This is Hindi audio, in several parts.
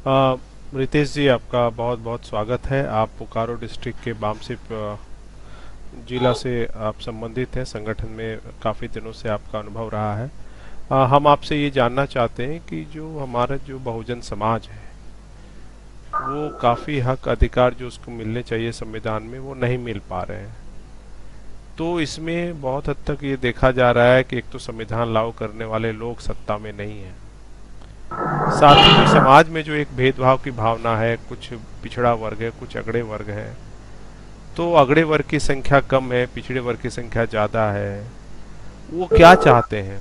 अ, रितेश जी, आपका बहुत बहुत स्वागत है। आप बोकारो डिस्ट्रिक्ट के बामसिप जिला से आप संबंधित हैं। संगठन में काफ़ी दिनों से आपका अनुभव रहा है। हम आपसे ये जानना चाहते हैं कि जो हमारा जो बहुजन समाज है, वो काफ़ी हक अधिकार जो उसको मिलने चाहिए संविधान में, वो नहीं मिल पा रहे हैं। तो इसमें बहुत हद तक ये देखा जा रहा है कि एक तो संविधान लागू करने वाले लोग सत्ता में नहीं हैं, साथ ही जो समाज में जो एक भेदभाव की भावना है, कुछ पिछड़ा वर्ग है, कुछ अगड़े वर्ग है, तो अगड़े वर्ग की संख्या कम है, पिछड़े वर्ग की संख्या ज़्यादा है। वो क्या चाहते हैं?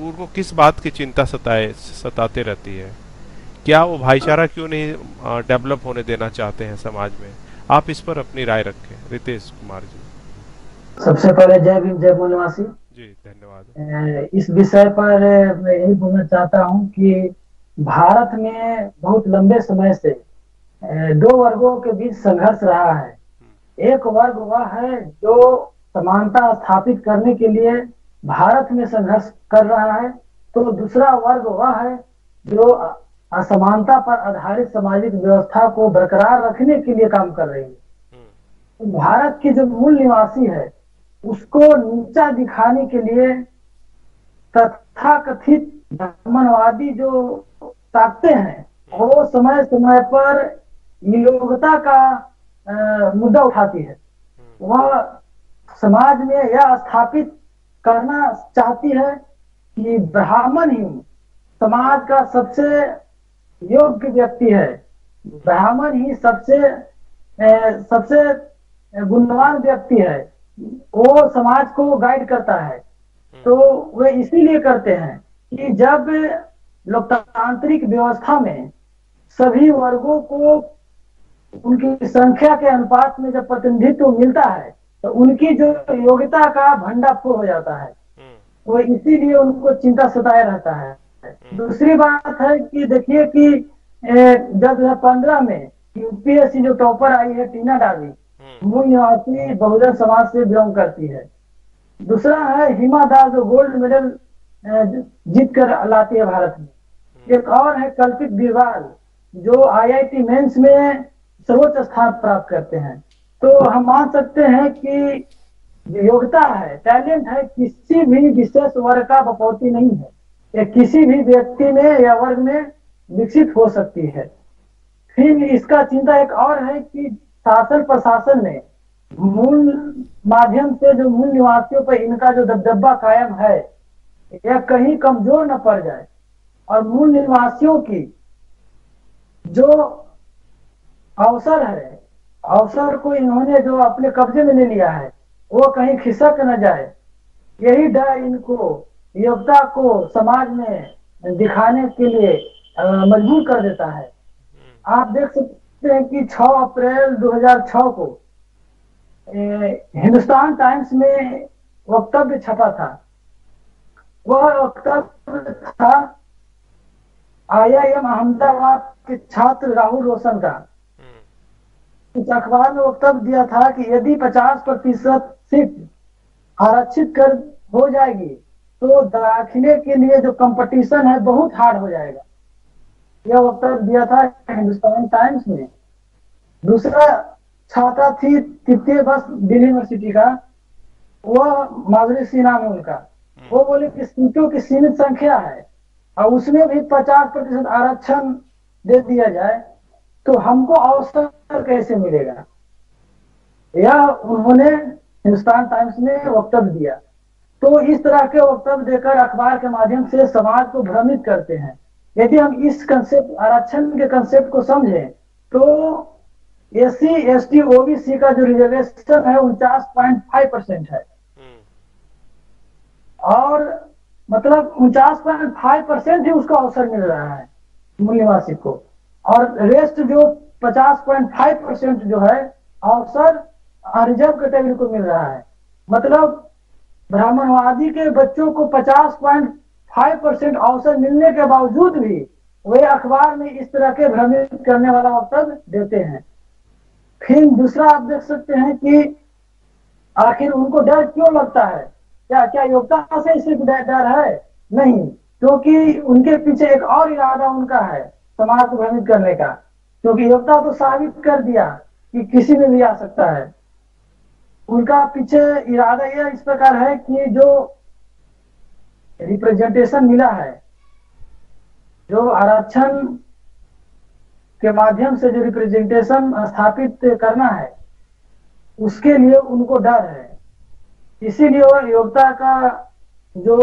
उनको किस बात की चिंता सताते रहती है? क्या वो भाईचारा क्यों नहीं डेवलप होने देना चाहते हैं समाज में? आप इस पर अपनी राय रखें, रितेश कुमार जी। सबसे पहले जय भीम जय बोल निवासी। जी, धन्यवाद। इस विषय पर मैं यही बोलना चाहता हूं कि भारत में बहुत लंबे समय से दो वर्गों के बीच संघर्ष रहा है। एक वर्ग वह है जो समानता स्थापित करने के लिए भारत में संघर्ष कर रहा है, तो दूसरा वर्ग वह है जो असमानता पर आधारित सामाजिक व्यवस्था को बरकरार रखने के लिए काम कर रही है। हम्म। तो भारत के जो मूल निवासी है उसको नीचा दिखाने के लिए तथाकथित ब्राह्मणवादी जो ताकतें हैं हम्म। वो समय समय पर नियोक्ता का मुद्दा उठाती है। हम्म। वह समाज में यह स्थापित करना चाहती है कि ब्राह्मण ही समाज का सबसे योग्य व्यक्ति है। हम्म। ब्राह्मण ही सबसे गुणवान व्यक्ति है। वो समाज को गाइड करता है। तो हम्म। वे इसीलिए करते हैं कि जब लोकतांत्रिक व्यवस्था में सभी वर्गों को उनकी संख्या के अनुपात में जब प्रतिनिधित्व मिलता है तो उनकी जो योग्यता का भंडाफोड़ हो जाता है। हम्म। वो इसीलिए उनको चिंता सताए रहता है। हम्म। दूसरी बात है कि देखिए कि जब 2015 में यूपीएससी जो टॉपर आई है टीना डावी, हम्म। मूल निवासी बहुजन समाज से बिलोंग करती है। दूसरा है हिमा दास जो गोल्ड मेडल जीत कर लाती है भारत में। एक और है कल्पित बीरवाल जो आईआईटी मेंस में सर्वोच्च स्थान प्राप्त करते हैं। तो हम मान सकते हैं कि जो योग्यता है, टैलेंट है, किसी भी विशेष वर्ग का बपौती नहीं है। ये किसी भी व्यक्ति में या वर्ग में विकसित हो सकती है। फिर इसका चिंता एक और है कि शासन प्रशासन ने मूल माध्यम से जो मूल निवासियों पर इनका जो दबदबा कायम है यह कहीं कमजोर न पड़ जाए और मूल निवासियों की जो अवसर है, अवसर को इन्होंने जो अपने कब्जे में ले लिया है वो कहीं खिसक न जाए। यही डर इनको योग्यता को समाज में दिखाने के लिए मजबूर कर देता है। आप देख सकते हैं कि 6 अप्रैल 2006 को हिंदुस्तान टाइम्स में वक्तव्य छपा था। वह वक्तव्य था आईआईएम अहमदाबाद के छात्र राहुल रोशन का। इस अखबार में वक्तव्य दिया था कि यदि 50% सीट आरक्षित कर हो जाएगी तो दाखिले के लिए जो कंपटीशन है बहुत हार्ड हो जाएगा। यह वक्तव्य दिया था हिंदुस्तान टाइम्स में। दूसरा छात्रा थी तृतीय वर्ष दिल्ली यूनिवर्सिटी का, वह माधुरी सिन्हा नाम है उनका। वो बोले कि सीटों की सीमित संख्या है और उसमें भी 50% आरक्षण दे दिया जाए तो हमको अवसर कैसे मिलेगा। यह उन्होंने हिंदुस्तान टाइम्स में वक्तव्य दिया। तो इस तरह के वक्तव्य देकर अखबार के माध्यम से समाज को भ्रमित करते हैं। यदि हम इस कंसेप्ट आरक्षण के कंसेप्ट को समझें तो एससी एसटी ओबीसी का जो रिजर्वेशन है 49.5% है। और मतलब 49.5% ही उसका अवसर मिल रहा है मूल निवासी को। और रेस्ट जो 50.5% जो है अवसर रिजर्व कैटेगरी को मिल रहा है। मतलब ब्राह्मणवादी के बच्चों को 50.5% अवसर मिलने के बावजूद भी वे अखबार में इस तरह के भ्रमित करने वाला वक्तव्य देते हैं। फिर दूसरा आप देख सकते हैं कि आखिर उनको डर क्यों लगता है। क्या क्या योग्यता से सिर्फ डर है? नहीं, क्योंकि उनके पीछे एक और इरादा उनका है। समाज को भ्रमित करने का, क्योंकि योग्यता तो साबित कर दिया कि किसी में भी आ सकता है। उनका पीछे इरादा यह इस प्रकार है कि जो रिप्रेजेंटेशन मिला है, जो आरक्षण के माध्यम से जो रिप्रेजेंटेशन स्थापित करना है, उसके लिए उनको डर है। इसीलिए वह योग्यता का जो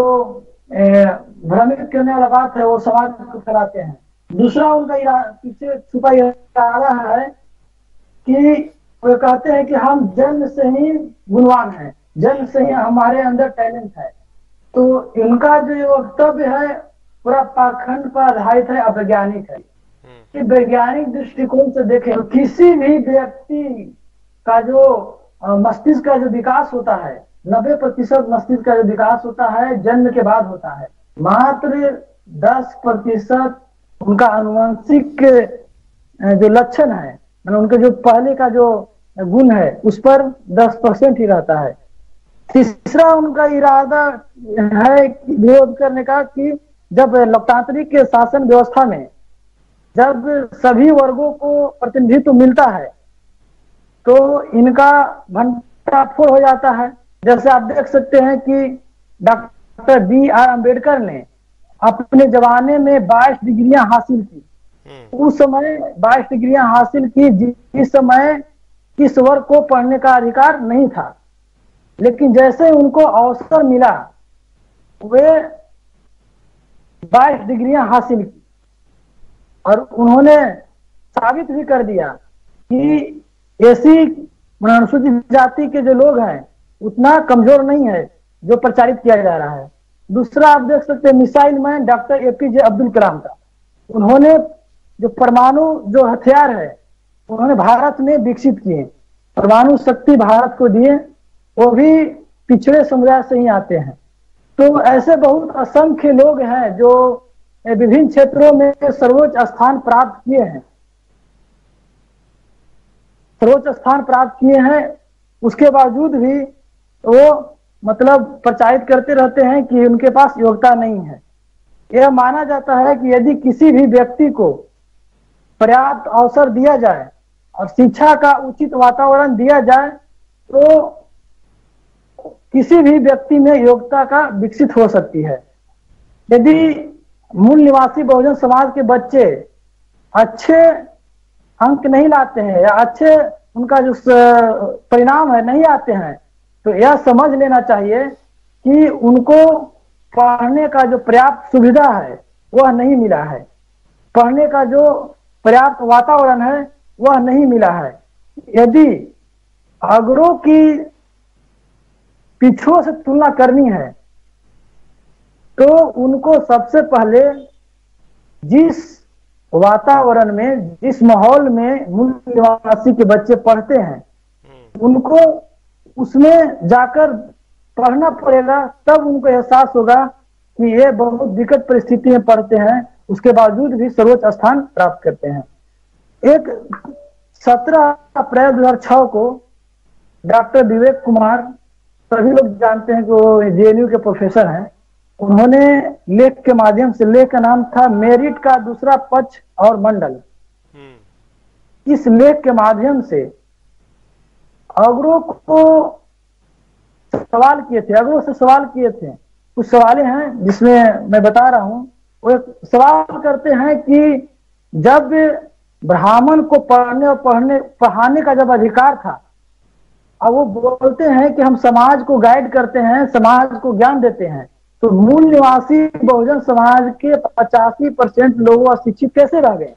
भ्रमित करने वाला बात है वो समाज को फैलाते हैं। दूसरा उनका पीछे छुपा इरादा है कि वो कहते हैं कि हम जन्म से ही गुणवान हैं, जन्म से ही हमारे अंदर टैलेंट है। तो इनका जो वक्तव्य है पूरा पाखंड पर आधारित है, अवैज्ञानिक है। कि वैज्ञानिक दृष्टिकोण से देखें तो किसी भी व्यक्ति का जो मस्तिष्क का जो विकास होता है, 90% मस्तिष्क का जो विकास होता है जन्म के बाद होता है। मात्र 10% उनका आनुवंशिक जो लक्षण है, उनके जो पहले का जो गुण है उस पर 10% ही रहता है। तीसरा उनका इरादा है विरोध करने का कि जब लोकतांत्रिक शासन व्यवस्था में जब सभी वर्गों को प्रतिनिधित्व मिलता है तो इनका भंडाफोड़ हो जाता है। जैसे आप देख सकते हैं कि डॉक्टर B.R. अम्बेडकर ने अपने जमाने में 22 डिग्रियां हासिल की। उस समय 22 डिग्रियां हासिल की जिस समय किस वर्ग को पढ़ने का अधिकार नहीं था, लेकिन जैसे उनको अवसर मिला वे 22 डिग्रियां हासिल की और उन्होंने साबित भी कर दिया कि ऐसी अनुसूचित जाति के जो लोग हैं उतना कमजोर नहीं है जो प्रचारित किया जा रहा है। दूसरा आप देख सकते हैं missile man doctor APJ Abdul Kalam का, उन्होंने जो परमाणु जो हथियार है उन्होंने भारत में विकसित किए, परमाणु शक्ति भारत को दिए, वो भी पिछड़े समुदाय से ही आते हैं। तो ऐसे बहुत असंख्य लोग हैं जो विभिन्न क्षेत्रों में सर्वोच्च स्थान प्राप्त किए हैं, सर्वोच्च स्थान प्राप्त किए हैं। उसके बावजूद भी वो मतलब प्रचारित करते रहते हैं कि उनके पास योग्यता नहीं है। यह माना जाता है कि यदि किसी भी व्यक्ति को पर्याप्त अवसर दिया जाए और शिक्षा का उचित वातावरण दिया जाए तो किसी भी व्यक्ति में योग्यता का विकसित हो सकती है। यदि मूल निवासी बहुजन समाज के बच्चे अच्छे अंक नहीं लाते हैं या अच्छे उनका जो परिणाम है नहीं आते हैं तो यह समझ लेना चाहिए कि उनको पढ़ने का जो पर्याप्त सुविधा है वह नहीं मिला है, पढ़ने का जो पर्याप्त वातावरण है वह नहीं मिला है। यदि अग्रों की पिछड़ों से तुलना करनी है तो उनको सबसे पहले जिस वातावरण में जिस माहौल में मूल निवासी के बच्चे पढ़ते हैं उनको उसमें जाकर पढ़ना पड़ेगा, तब उनको एहसास होगा कि ये बहुत विकट परिस्थिति में पढ़ते हैं, उसके बावजूद भी सर्वोच्च स्थान प्राप्त करते हैं। एक 17 अप्रैल 2006 को डॉक्टर विवेक कुमार, सभी लोग जानते हैं कि वो JNU के प्रोफेसर हैं, उन्होंने लेख के माध्यम से, लेख का नाम था मेरिट का दूसरा पक्ष और मंडल, इस लेख के माध्यम से अग्रों को सवाल किए थे, अग्रों से सवाल किए थे। कुछ सवालें हैं जिसमें मैं बता रहा हूं। वो एक सवाल करते हैं कि जब ब्राह्मण को पढ़ने और पढ़ाने का जब अधिकार था, अब वो बोलते हैं कि हम समाज को गाइड करते हैं, समाज को ज्ञान देते हैं, तो मूल निवासी बहुजन समाज के 85% लोग अशिक्षित कैसे रह गए।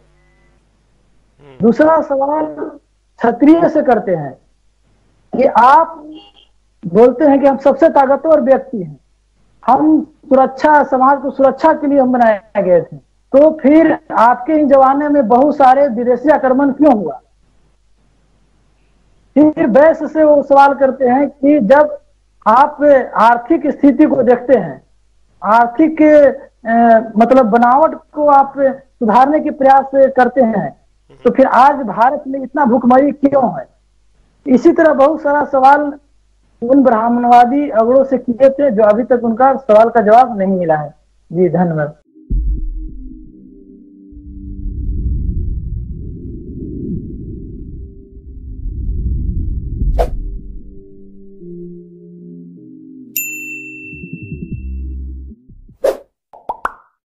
दूसरा सवाल क्षत्रिय से करते हैं कि आप बोलते हैं कि हम सबसे ताकतवर व्यक्ति हैं, हम सुरक्षा, समाज को सुरक्षा के लिए हम बनाए गए थे, तो फिर आपके इन जमाने में बहुत सारे विदेशी आक्रमण क्यों हुआ। फिर वैश्य से वो सवाल करते हैं कि जब आप आर्थिक स्थिति को देखते हैं, आर्थिक मतलब बनावट को आप सुधारने के प्रयास करते हैं, तो फिर आज भारत में इतना भूखमरी क्यों है। इसी तरह बहुत सारा सवाल उन ब्राह्मणवादी अगड़ों से किए थे जो अभी तक उनका सवाल का जवाब नहीं मिला है। जी धन्यवाद।